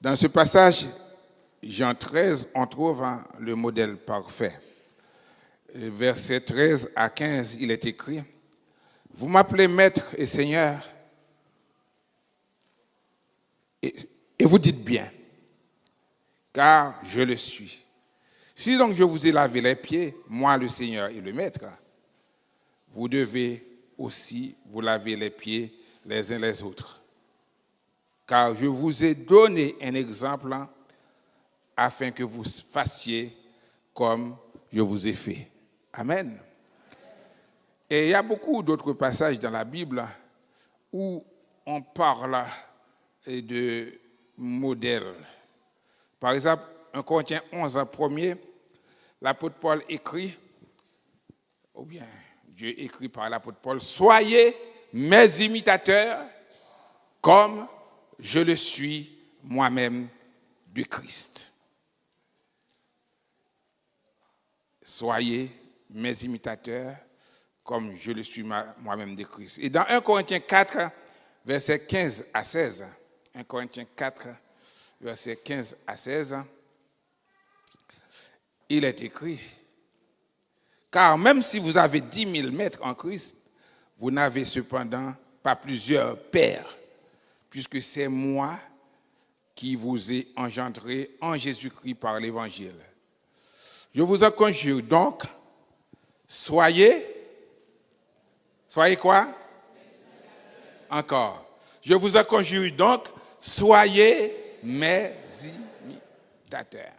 Dans ce passage, Jean 13, on trouve le modèle parfait. Versets 13 à 15, il est écrit, « Vous m'appelez Maître et Seigneur, et vous dites bien, car je le suis. Si donc je vous ai lavé les pieds, moi le Seigneur et le Maître, vous devez aussi vous laver les pieds les uns les autres. Car je vous ai donné un exemple afin que vous fassiez comme je vous ai fait. » Amen. Et il y a beaucoup d'autres passages dans la Bible où on parle de modèles. Par exemple, 1 Corinthiens 11, premier, l'apôtre Paul écrit, ou bien Dieu écrit par l'apôtre Paul, « Soyez mes imitateurs comme je le suis moi-même du Christ. » Soyez mes imitateurs comme je le suis moi-même de Christ. Et dans 1 Corinthiens 4, versets 15 à 16, 1 Corinthiens 4, versets 15 à 16, il est écrit, « Car même si vous avez 10 000 maîtres en Christ, vous n'avez cependant pas plusieurs pères, puisque c'est moi qui vous ai engendré en Jésus-Christ par l'Évangile. Je vous en conjure donc, soyez quoi? Encore. Je vous en conjure donc, soyez mes imitateurs. »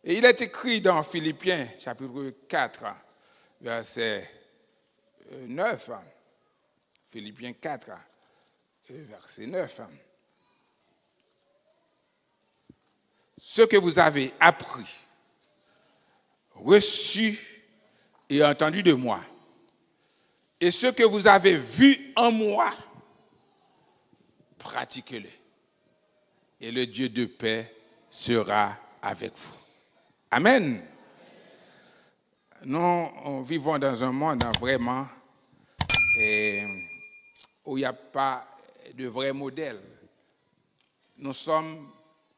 Et il est écrit dans Philippiens, chapitre 4, verset 9. Philippiens 4, verset 9. Ce que vous avez appris, reçu et entendu de moi, et ce que vous avez vu en moi, pratiquez-le. Et le Dieu de paix sera avec vous. Amen. Nous vivons dans un monde vraiment où il n'y a pas de vrai modèle. Nous sommes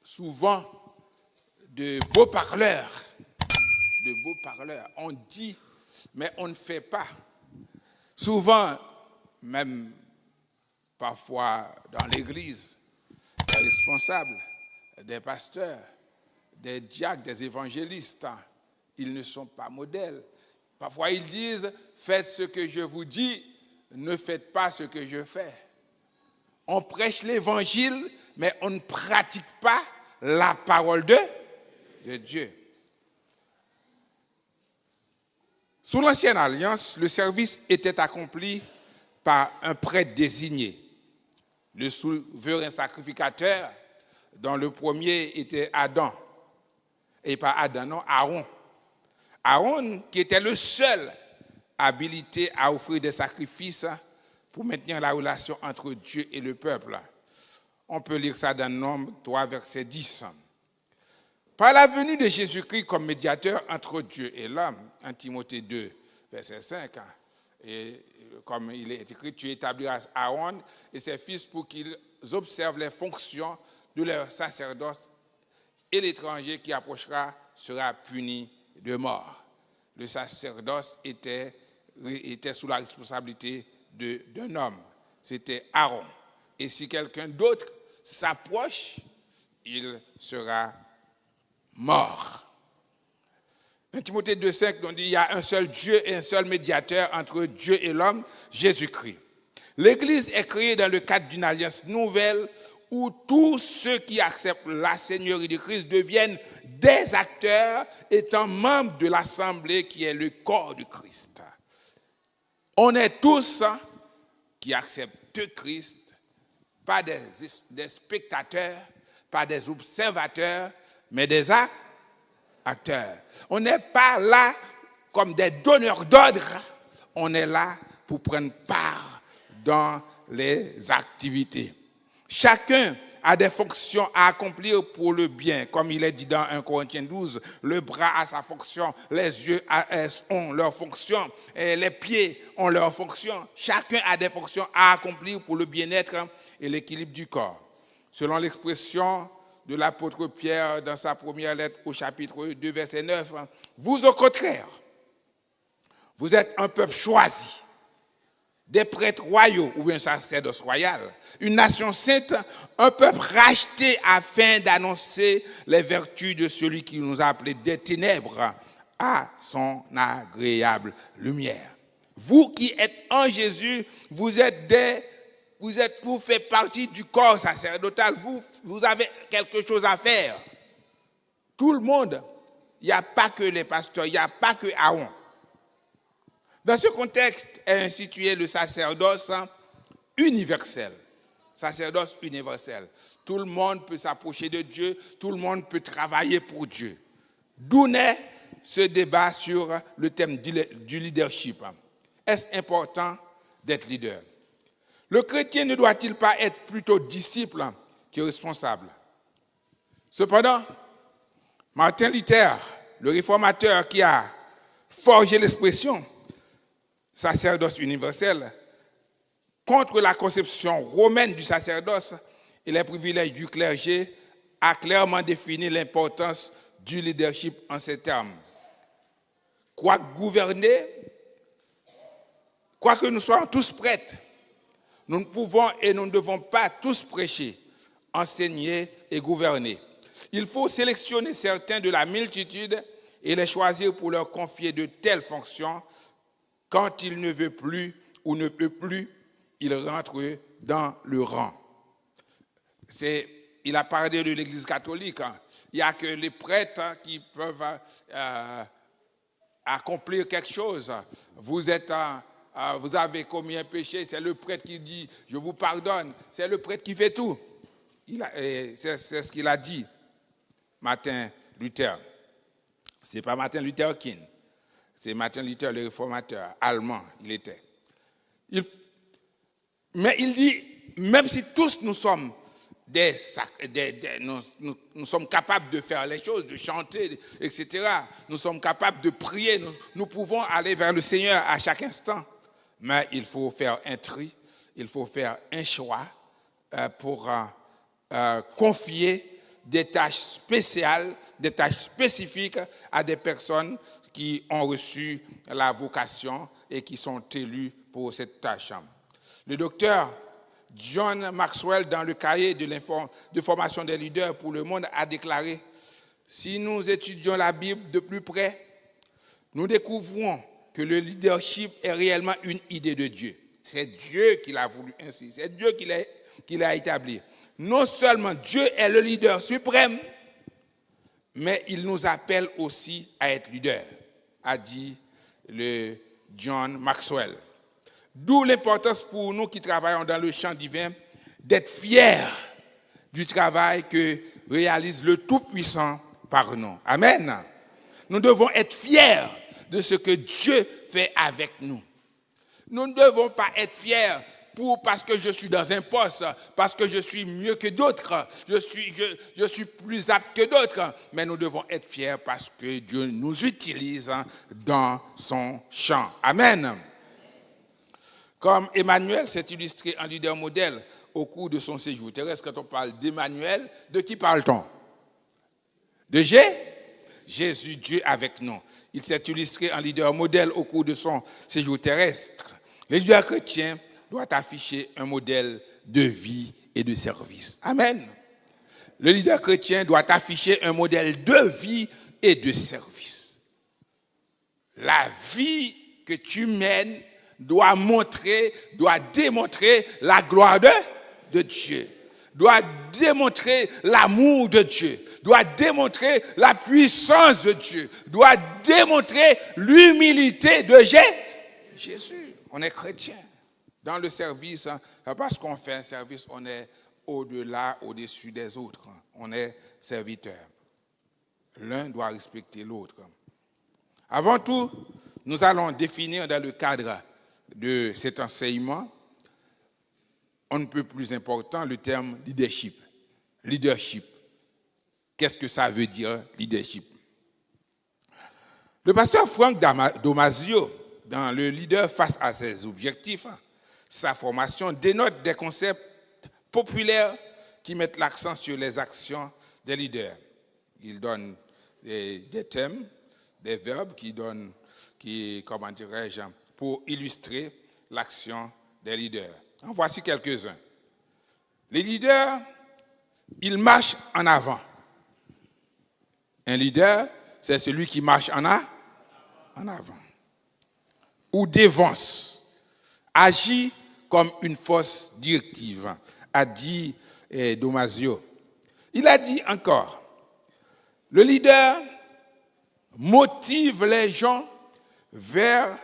souvent de beaux parleurs. On dit, mais on ne fait pas. Souvent, même parfois dans l'église, des responsables, des pasteurs, des diacres, des évangélistes, ils ne sont pas modèles. Parfois, ils disent, faites ce que je vous dis, ne faites pas ce que je fais. On prêche l'évangile, mais on ne pratique pas la parole de Dieu. Sous l'Ancienne Alliance, le service était accompli par un prêtre désigné, le souverain sacrificateur, dont le premier était Aaron. Aaron, qui était le seul habilité à offrir des sacrifices pour maintenir la relation entre Dieu et le peuple. On peut lire ça dans Nombre 3, verset 10. Par la venue de Jésus-Christ comme médiateur entre Dieu et l'homme, 1 Timothée 2, verset 5, et comme il est écrit, tu établiras Aaron et ses fils pour qu'ils observent les fonctions de leur sacerdoce, et l'étranger qui approchera sera puni de mort. Le sacerdoce était sous la responsabilité d'un homme. C'était Aaron. Et si quelqu'un d'autre s'approche, il sera mort. 1 Timothée 2,5 nous dit il y a un seul Dieu et un seul médiateur entre Dieu et l'homme, Jésus-Christ. L'Église est créée dans le cadre d'une alliance nouvelle où tous ceux qui acceptent la Seigneurie de Christ deviennent des acteurs étant membres de l'Assemblée qui est le corps de Christ. On est tous qui acceptent Christ, pas des spectateurs, pas des observateurs, mais des acteurs. On n'est pas là comme des donneurs d'ordre, on est là pour prendre part dans les activités. Chacun a des fonctions à accomplir pour le bien, comme il est dit dans 1 Corinthiens 12, le bras a sa fonction, les yeux ont leur fonction, et les pieds ont leur fonction. Chacun a des fonctions à accomplir pour le bien-être et l'équilibre du corps. Selon l'expression de l'apôtre Pierre dans sa première lettre au chapitre 2, verset 9, vous au contraire, vous êtes un peuple choisi, des prêtres royaux ou un sacerdoce royal, une nation sainte, un peuple racheté afin d'annoncer les vertus de celui qui nous a appelés des ténèbres à son agréable lumière. Vous qui êtes en Jésus, vous faites partie du corps sacerdotal, vous avez quelque chose à faire. Tout le monde, il n'y a pas que les pasteurs, il n'y a pas que Aaron. Dans ce contexte est institué le sacerdoce universel. Sacerdoce universel. Tout le monde peut s'approcher de Dieu, tout le monde peut travailler pour Dieu. D'où naît ce débat sur le thème du leadership. Est-ce important d'être leader? Le chrétien ne doit-il pas être plutôt disciple que responsable? Cependant, Martin Luther, le réformateur qui a forgé l'expression sacerdoce universel, contre la conception romaine du sacerdoce et les privilèges du clergé, a clairement défini l'importance du leadership en ces termes. Quoique nous soyons tous prêtres, nous ne pouvons et nous ne devons pas tous prêcher, enseigner et gouverner. Il faut sélectionner certains de la multitude et les choisir pour leur confier de telles fonctions. Quand il ne veut plus ou ne peut plus, il rentre dans le rang. Il a parlé de l'Église catholique. Il n'y a que les prêtres qui peuvent accomplir quelque chose. Vous avez commis un péché, c'est le prêtre qui dit « je vous pardonne ». C'est le prêtre qui fait tout. C'est ce qu'il a dit, Martin Luther. Ce n'est pas Martin Luther King. C'est Martin Luther, le réformateur allemand, il était. Mais il dit, même si tous nous sommes nous sommes capables de faire les choses, de chanter, etc., nous sommes capables de prier, nous pouvons aller vers le Seigneur à chaque instant. Mais il faut faire un tri, il faut faire un choix pour confier des tâches spéciales, des tâches spécifiques à des personnes qui ont reçu la vocation et qui sont élues pour cette tâche. Le docteur John Maxwell, dans le cahier de formation des leaders pour le monde, a déclaré « Si nous étudions la Bible de plus près, nous découvrons que le leadership est réellement une idée de Dieu. C'est Dieu qui l'a voulu ainsi, c'est Dieu qui l'a établi. Non seulement Dieu est le leader suprême, mais il nous appelle aussi à être leader, a dit le John Maxwell. D'où l'importance pour nous qui travaillons dans le champ divin d'être fiers du travail que réalise le Tout-Puissant par nous. Amen. Nous devons être fiers de ce que Dieu fait avec nous. Nous ne devons pas être fiers parce que je suis dans un poste, parce que je suis mieux que d'autres, je suis plus apte que d'autres, mais nous devons être fiers parce que Dieu nous utilise dans son champ. Amen. Comme Emmanuel s'est illustré en leader modèle au cours de son séjour terrestre, quand on parle d'Emmanuel, de qui parle-t-on? De Jésus, Dieu avec nous. Il s'est illustré en leader modèle au cours de son séjour terrestre. Le leader chrétien doit afficher un modèle de vie et de service. Amen. Le leader chrétien doit afficher un modèle de vie et de service. La vie que tu mènes doit démontrer la gloire de Dieu, doit démontrer l'amour de Dieu, doit démontrer la puissance de Dieu, doit démontrer l'humilité de Jésus. On est chrétien. Dans le service, parce qu'on fait un service, on est au-delà, au-dessus des autres. On est serviteur. L'un doit respecter l'autre. Avant tout, nous allons définir dans le cadre de cet enseignement, on ne peut plus important le terme leadership. Leadership. Qu'est-ce que ça veut dire, leadership? Le pasteur Frank Damasio, dans le leader face à ses objectifs, sa formation dénote des concepts populaires qui mettent l'accent sur les actions des leaders. Il donne des thèmes, des verbes comment dirais-je, pour illustrer l'action des leaders. En voici quelques-uns. Les leaders, ils marchent en avant. Un leader, c'est celui qui marche en avant. Ou dévance, agit comme une force directive, a dit Damasio. Il a dit encore, le leader motive les gens vers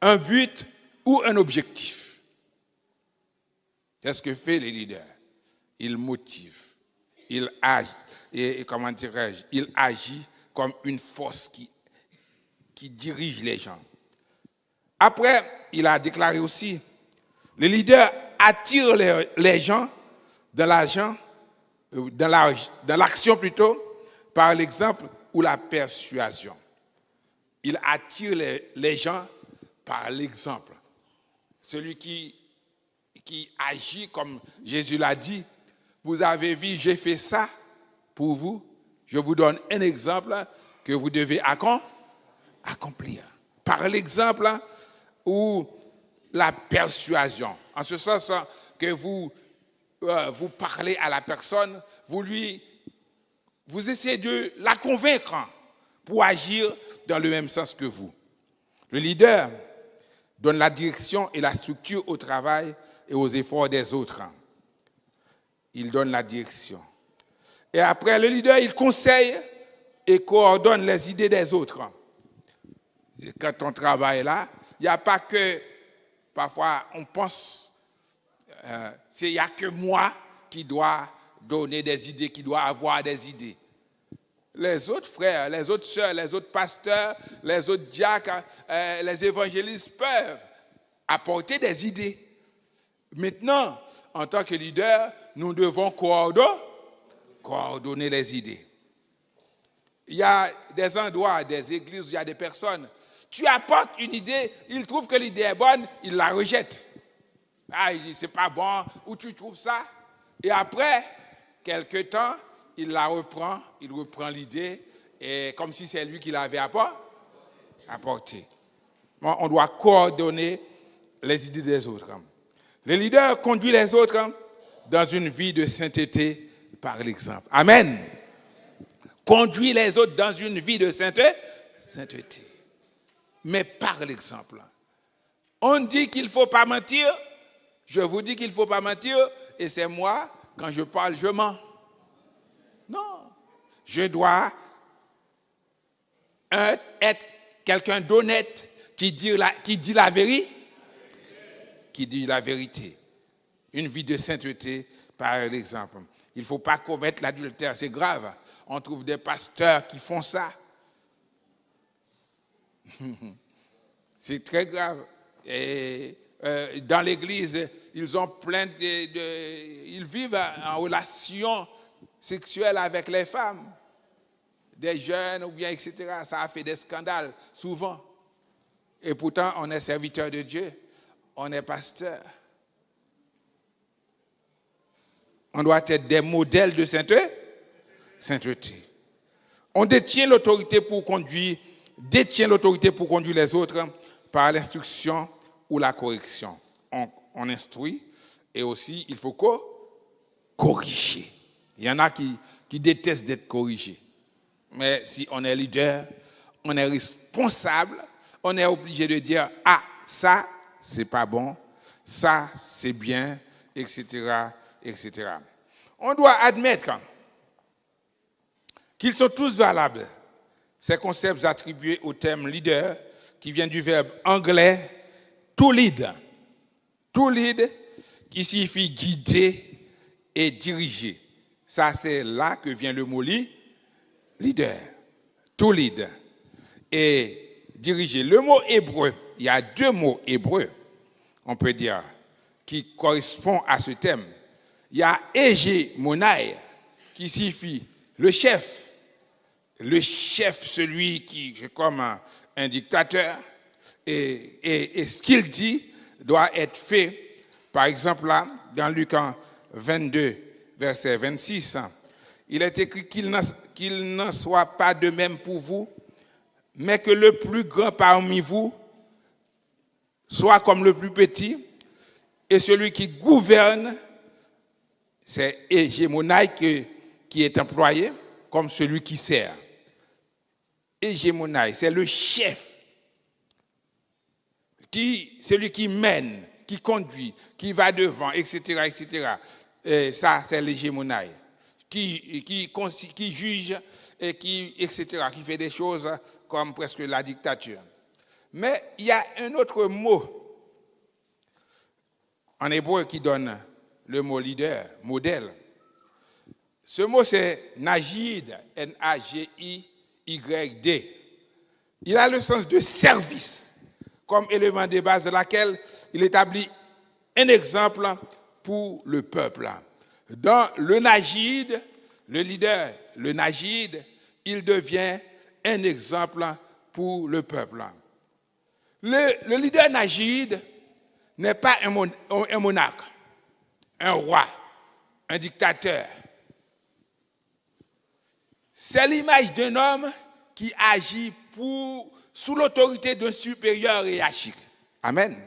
un but ou un objectif. C'est ce que fait les leaders. Il motive, il agit, il agit comme une force qui dirige les gens. Après, il a déclaré aussi, le leader attire les gens dans l'action plutôt, par l'exemple ou la persuasion. Il attire les gens par l'exemple. Celui qui agit comme Jésus l'a dit, vous avez vu, j'ai fait ça pour vous, je vous donne un exemple que vous devez accomplir. Par l'exemple ou la persuasion. En ce sens que vous parlez à la personne, vous essayez de la convaincre pour agir dans le même sens que vous. Le leader donne la direction et la structure au travail et aux efforts des autres. Il donne la direction. Et après, le leader, il conseille et coordonne les idées des autres. Et quand on travaille là, il n'y a pas que, parfois, on pense, il n'y a que moi qui dois donner des idées, qui doit avoir des idées. Les autres frères, les autres sœurs, les autres pasteurs, les autres diacres, les évangélistes peuvent apporter des idées. Maintenant, en tant que leader, nous devons coordonner les idées. Il y a des endroits, des églises, il y a des personnes. Tu apportes une idée, ils trouvent que l'idée est bonne, ils la rejettent. Ah, il dit, c'est pas bon, où tu trouves ça? Et après, quelque temps, il reprend l'idée, et comme si c'est lui qui l'avait apporté. Bon, on doit coordonner les idées des autres. Le leader conduit les autres dans une vie de sainteté par l'exemple. Amen. Conduit les autres dans une vie de sainteté. Mais par l'exemple. On dit qu'il ne faut pas mentir. Je vous dis qu'il ne faut pas mentir. Et c'est moi, quand je parle, je mens. Non. Je dois être quelqu'un d'honnête qui dit la vérité. Qui dit la vérité. Une vie de sainteté par l'exemple. Il ne faut pas commettre l'adultère, c'est grave. On trouve des pasteurs qui font ça. C'est très grave. Et dans l'église, ils ont ils vivent en relation sexuelle avec les femmes, des jeunes ou bien etc. Ça a fait des scandales souvent. Et pourtant, on est serviteur de Dieu, on est pasteur. On doit être des modèles de sainteté. On détient l'autorité pour conduire les autres par l'instruction ou la correction. On instruit et aussi il faut corriger. Il y en a qui détestent d'être corrigés. Mais si on est leader, on est responsable, on est obligé de dire « Ah, ça, c'est pas bon, ça, c'est bien, etc. » etc. On doit admettre qu'ils sont tous valables. Ces concepts attribués au terme leader, qui vient du verbe anglais to lead. To lead, qui signifie guider et diriger. Ça, c'est là que vient le mot leader. To lead. Et diriger. Le mot hébreu, il y a deux mots hébreux, on peut dire, qui correspondent à ce thème. Il y a hégémonaï, qui signifie le chef. Le chef, celui qui est comme un dictateur. Et ce qu'il dit doit être fait. Par exemple, là, dans Luc 22, verset 26. Il est écrit qu'il n'en soit pas de même pour vous, mais que le plus grand parmi vous soit comme le plus petit, et celui qui gouverne, c'est hégémonaï qui est employé, comme celui qui sert. Hégémonaï, c'est le chef, celui qui mène, qui conduit, qui va devant, etc., etc. Et ça, c'est l'hégémonaï, qui juge, et qui, etc., qui fait des choses comme presque la dictature. Mais il y a un autre mot en hébreu qui donne le mot leader, modèle. Ce mot, c'est Nagid, N-A-G-I-Y-D. Il a le sens de service, comme élément de base de laquelle il établit un exemple pour le peuple. Dans le Nagid, le leader, le Nagid, il devient un exemple pour le peuple. Le leader Nagid n'est pas un monarque, un roi, un dictateur. C'est l'image d'un homme qui agit sous l'autorité d'un supérieur hiérarchique. Amen.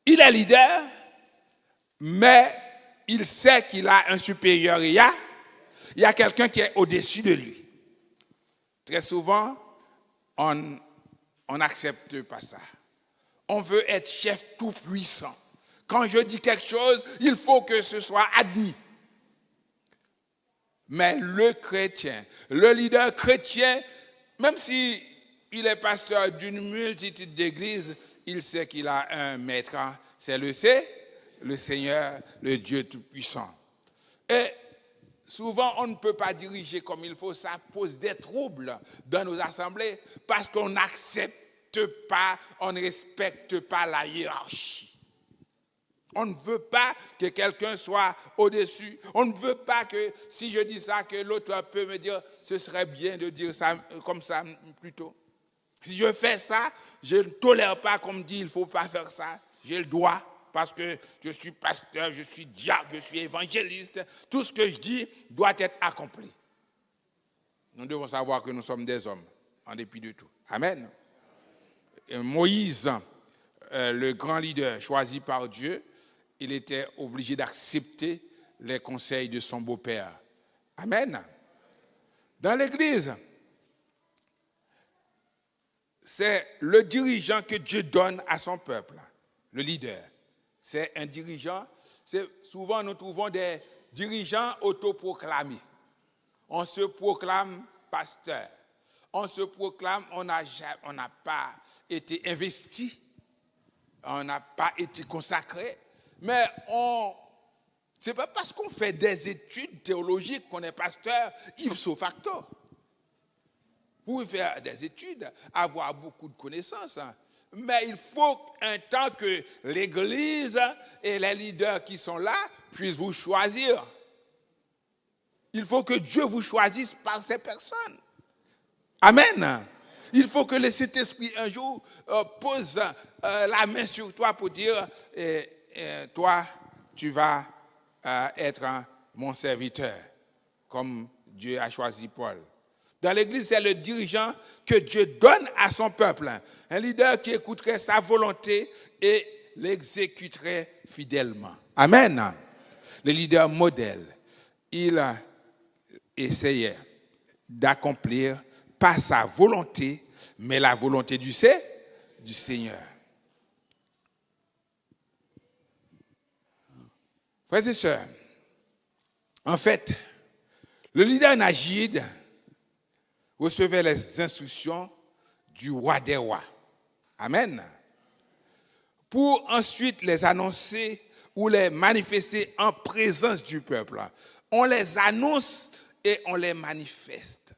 Il est leader, mais il sait qu'il a un supérieur. Il y a quelqu'un qui est au-dessus de lui. Très souvent, on n'accepte pas ça. On veut être chef tout-puissant. Quand je dis quelque chose, il faut que ce soit admis. Mais le chrétien, le leader chrétien, même s'il est pasteur d'une multitude d'églises, il sait qu'il a un maître, c'est le Seigneur, le Dieu tout-puissant. Et souvent, on ne peut pas diriger comme il faut, ça pose des troubles dans nos assemblées parce qu'on n'accepte pas, on ne respecte pas la hiérarchie. On ne veut pas que quelqu'un soit au-dessus. On ne veut pas que, si je dis ça, que l'autre peut me dire, ce serait bien de dire ça comme ça plutôt. Si je fais ça, je ne tolère pas qu'on me dit, il ne faut pas faire ça. J'ai le droit, parce que je suis pasteur, je suis diacre, je suis évangéliste. Tout ce que je dis doit être accompli. Nous devons savoir que nous sommes des hommes, en dépit de tout. Amen. Et Moïse, le grand leader choisi par Dieu, il était obligé d'accepter les conseils de son beau-père. Amen. Dans l'Église, c'est le dirigeant que Dieu donne à son peuple, le leader. C'est un dirigeant. Souvent, nous trouvons des dirigeants autoproclamés. On se proclame pasteur. On se proclame, on n'a pas été investi, on n'a pas été consacré, mais c'est pas parce qu'on fait des études théologiques qu'on est pasteur ipso facto. Vous pouvez faire des études, avoir beaucoup de connaissances, mais il faut un temps que l'Église et les leaders qui sont là puissent vous choisir. Il faut que Dieu vous choisisse par ces personnes. Amen. Il faut que le Saint-Esprit un jour pose la main sur toi pour dire toi, tu vas être mon serviteur, comme Dieu a choisi Paul. Dans l'Église, c'est le dirigeant que Dieu donne à son peuple. Un leader qui écouterait sa volonté et l'exécuterait fidèlement. Amen. Le leader modèle, il essayait d'accomplir pas sa volonté, mais la volonté du Seigneur. Frères et sœurs, en fait, le leader Nagid recevait les instructions du roi des rois. Amen. Pour ensuite les annoncer ou les manifester en présence du peuple. On les annonce et on les manifeste.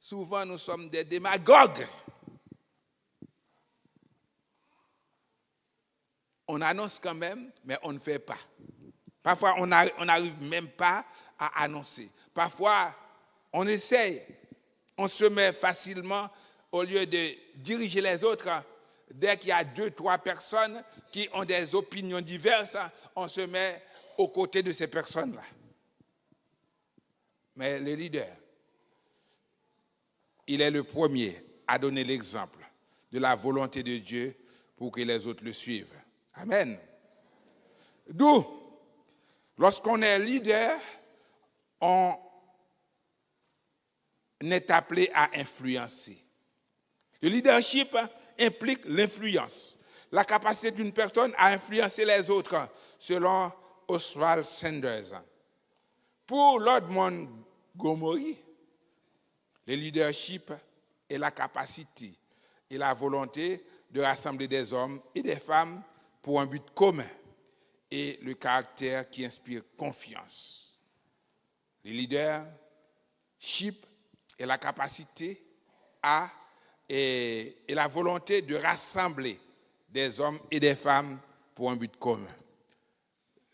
Souvent, nous sommes des démagogues. On annonce quand même, mais on ne fait pas. Parfois, on n'arrive même pas à annoncer. Parfois, on essaye. On se met facilement, au lieu de diriger les autres, dès qu'il y a 2, 3 personnes qui ont des opinions diverses, on se met aux côtés de ces personnes-là. Mais le leader, il est le premier à donner l'exemple de la volonté de Dieu pour que les autres le suivent. Amen. D'où, lorsqu'on est leader, on est appelé à influencer. Le leadership implique l'influence, la capacité d'une personne à influencer les autres, selon Oswald Sanders. Pour Lord Montgomery, le leadership est la capacité et la volonté de rassembler des hommes et des femmes pour un but commun et le caractère qui inspire confiance. Le leadership est la capacité et la volonté de rassembler des hommes et des femmes pour un but commun.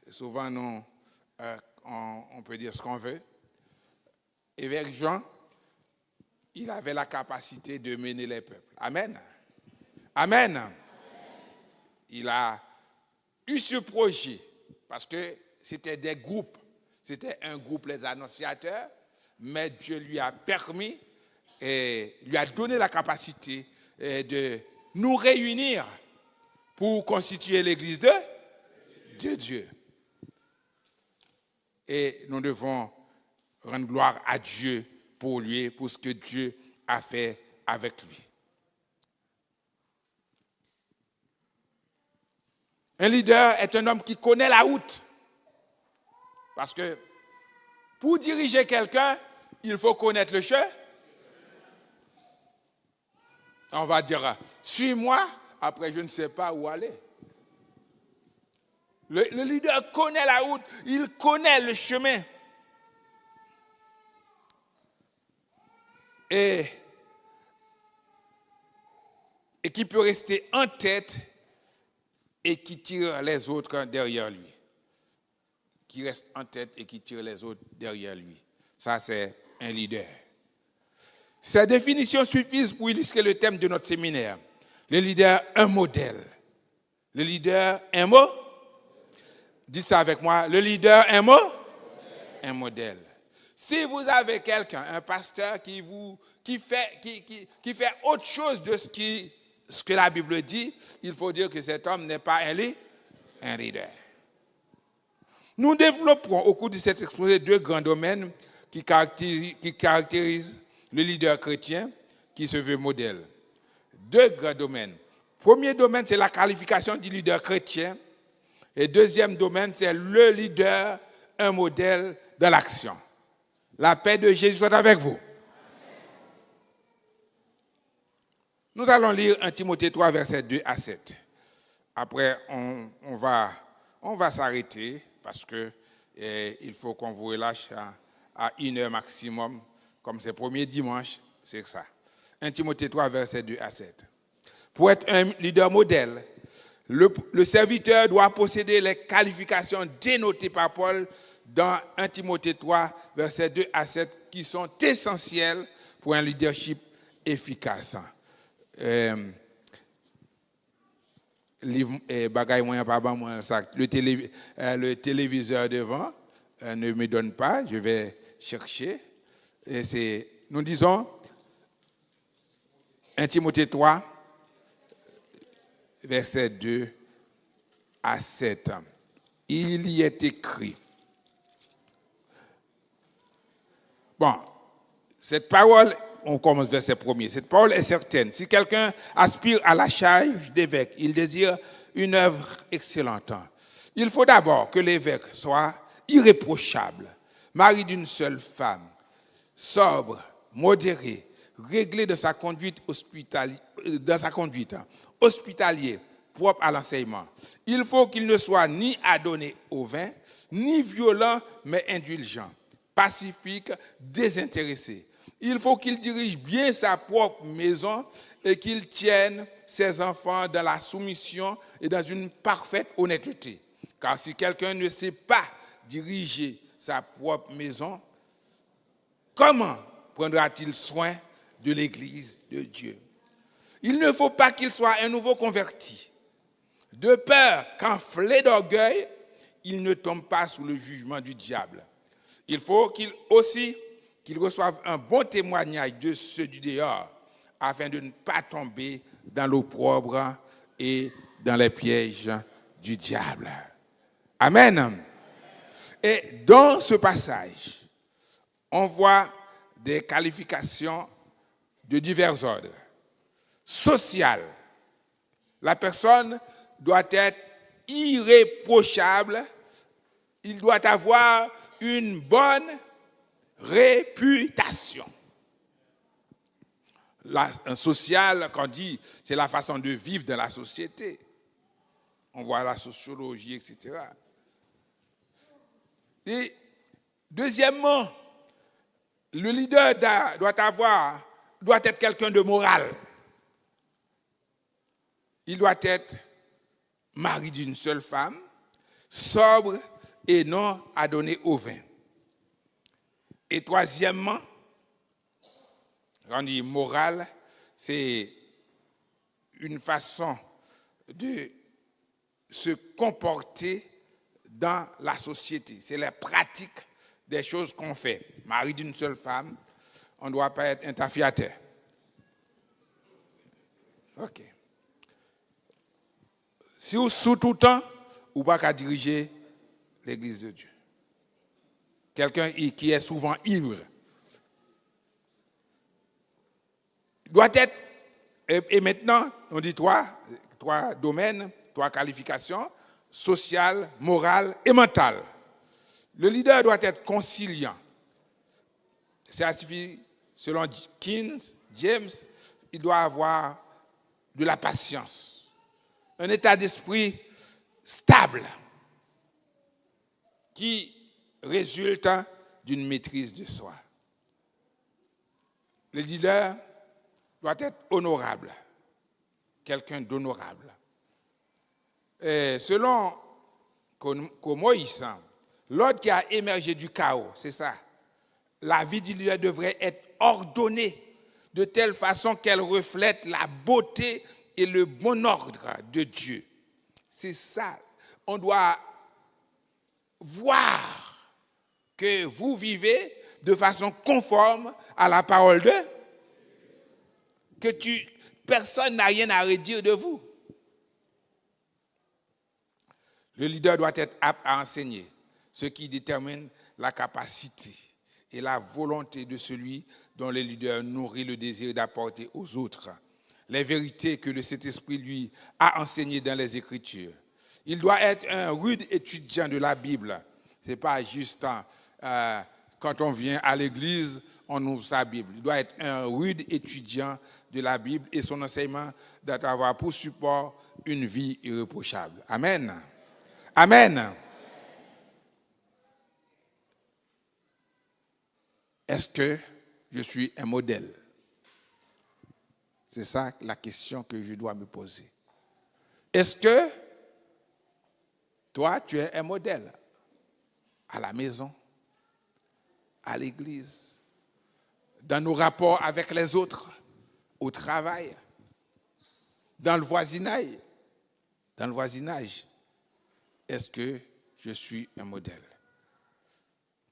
Souvent, on peut dire ce qu'on veut. Évêque Jean, il avait la capacité de mener les peuples. Amen. Amen. Amen. Il a eu ce projet parce que c'était des groupes. C'était un groupe, les annonciateurs, mais Dieu lui a permis et lui a donné la capacité de nous réunir pour constituer l'Église de Dieu. Et nous devons rendre gloire à Dieu pour lui, pour ce que Dieu a fait avec lui. Un leader est un homme qui connaît la route. Parce que pour diriger quelqu'un, il faut connaître le chemin. On va dire, suis-moi, après je ne sais pas où aller. Le leader connaît la route, il connaît le chemin. Et qui peut rester en tête et qui tire les autres derrière lui. Qui reste en tête et qui tire les autres derrière lui. Ça, c'est un leader. Ces définitions suffisent pour illustrer le thème de notre séminaire. Le leader, un modèle. Le leader, un mot. Dites ça avec moi. Le leader, un mot. Un modèle. Si vous avez quelqu'un, un pasteur qui fait autre chose de ce que la Bible dit, il faut dire que cet homme n'est pas un leader. Nous développerons au cours de cet exposé deux grands domaines qui caractérisent le leader chrétien qui se veut modèle. Deux grands domaines. Premier domaine, c'est la qualification du leader chrétien. Et deuxième domaine, c'est le leader, un modèle dans l'action. La paix de Jésus soit avec vous. Nous allons lire 1 Timothée 3, versets 2 à 7. Après, on va s'arrêter parce que il faut qu'on vous relâche à 1 heure maximum, comme c'est le premier dimanche, c'est ça. 1 Timothée 3, versets 2 à 7. Pour être un leader modèle, le serviteur doit posséder les qualifications dénotées par Paul dans 1 Timothée 3, versets 2 à 7, qui sont essentielles pour un leadership efficace. Le téléviseur devant ne me donne pas, je vais chercher. Nous disons 1 Timothée 3, versets 2 à 7. Il y est écrit. Bon, cette parole, on commence verset 1er. Cette parole est certaine. Si quelqu'un aspire à la charge d'évêque, il désire une œuvre excellente. Il faut d'abord que l'évêque soit irréprochable, mari d'une seule femme, sobre, modéré, réglé dans sa conduite hospitalier, propre à l'enseignement. Il faut qu'il ne soit ni adonné au vin, ni violent, mais indulgent, pacifique, désintéressé. Il faut qu'il dirige bien sa propre maison et qu'il tienne ses enfants dans la soumission et dans une parfaite honnêteté. Car si quelqu'un ne sait pas diriger sa propre maison, comment prendra-t-il soin de l'Église de Dieu? Il ne faut pas qu'il soit un nouveau converti, de peur qu'enflé d'orgueil, il ne tombe pas sous le jugement du diable. Il faut qu'il reçoive un bon témoignage de ceux du dehors, afin de ne pas tomber dans l'opprobre et dans les pièges du diable. Amen. Et dans ce passage, on voit des qualifications de divers ordres. Social, la personne doit être irréprochable, il doit avoir une bonne réputation. Un social, quand on dit, c'est la façon de vivre dans la société. On voit la sociologie, etc. Et deuxièmement, le leader doit être quelqu'un de moral. Il doit être mari d'une seule femme, sobre et non adonné au vin. Et troisièmement, quand on dit moral, c'est une façon de se comporter dans la société. C'est la pratique des choses qu'on fait. Mari d'une seule femme, on ne doit pas être interfiateur. OK. Si vous sous tout temps, vous ne pouvez pas diriger l'Église de Dieu. Quelqu'un qui est souvent ivre doit être, et maintenant, on dit trois domaines, 3 qualifications, sociale, morale et mentale. Le leader doit être conciliant. Ça signifie, selon King James, il doit avoir de la patience, un état d'esprit stable qui résulte d'une maîtrise de soi. Le leader doit être honorable, quelqu'un d'honorable. Selon Moïse, l'ordre qui a émergé du chaos, c'est ça. La vie du leader devrait être ordonnée de telle façon qu'elle reflète la beauté et le bon ordre de Dieu. C'est ça. On doit voir que vous vivez de façon conforme à la parole de que personne n'a rien à redire de vous. Le leader doit être apte à enseigner, ce qui détermine la capacité et la volonté de celui dont le leader nourrit le désir d'apporter aux autres les vérités que le Saint-Esprit lui a enseignées dans les Écritures. Il doit être un rude étudiant de la Bible. Ce n'est pas juste quand on vient à l'église, on ouvre sa Bible. Il doit être un rude étudiant de la Bible et son enseignement doit avoir pour support une vie irréprochable. Amen. Amen. Est-ce que je suis un modèle? C'est ça la question que je dois me poser. Est-ce que toi, tu es un modèle à la maison, à l'église, dans nos rapports avec les autres, au travail, dans le voisinage? Dans le voisinage, est-ce que je suis un modèle?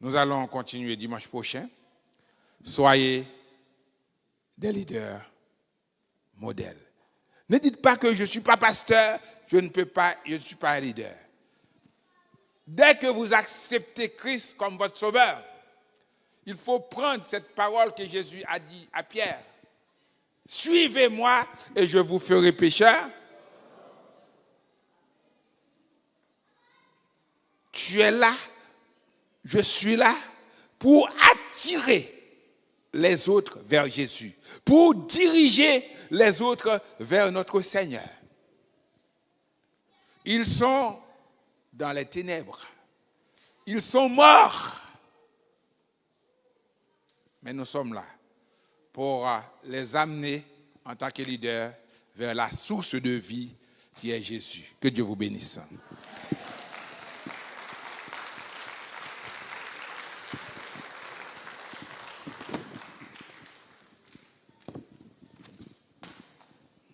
Nous allons continuer dimanche prochain. Soyez des leaders modèles. Ne dites pas que je ne suis pas pasteur, je ne suis pas un leader. Dès que vous acceptez Christ comme votre sauveur, il faut prendre cette parole que Jésus a dit à Pierre. Suivez-moi et je vous ferai pécheurs. Tu es là, je suis là pour attirer les autres vers Jésus, pour diriger les autres vers notre Seigneur. Ils sont dans les ténèbres, ils sont morts, mais nous sommes là pour les amener en tant que leaders vers la source de vie qui est Jésus. Que Dieu vous bénisse.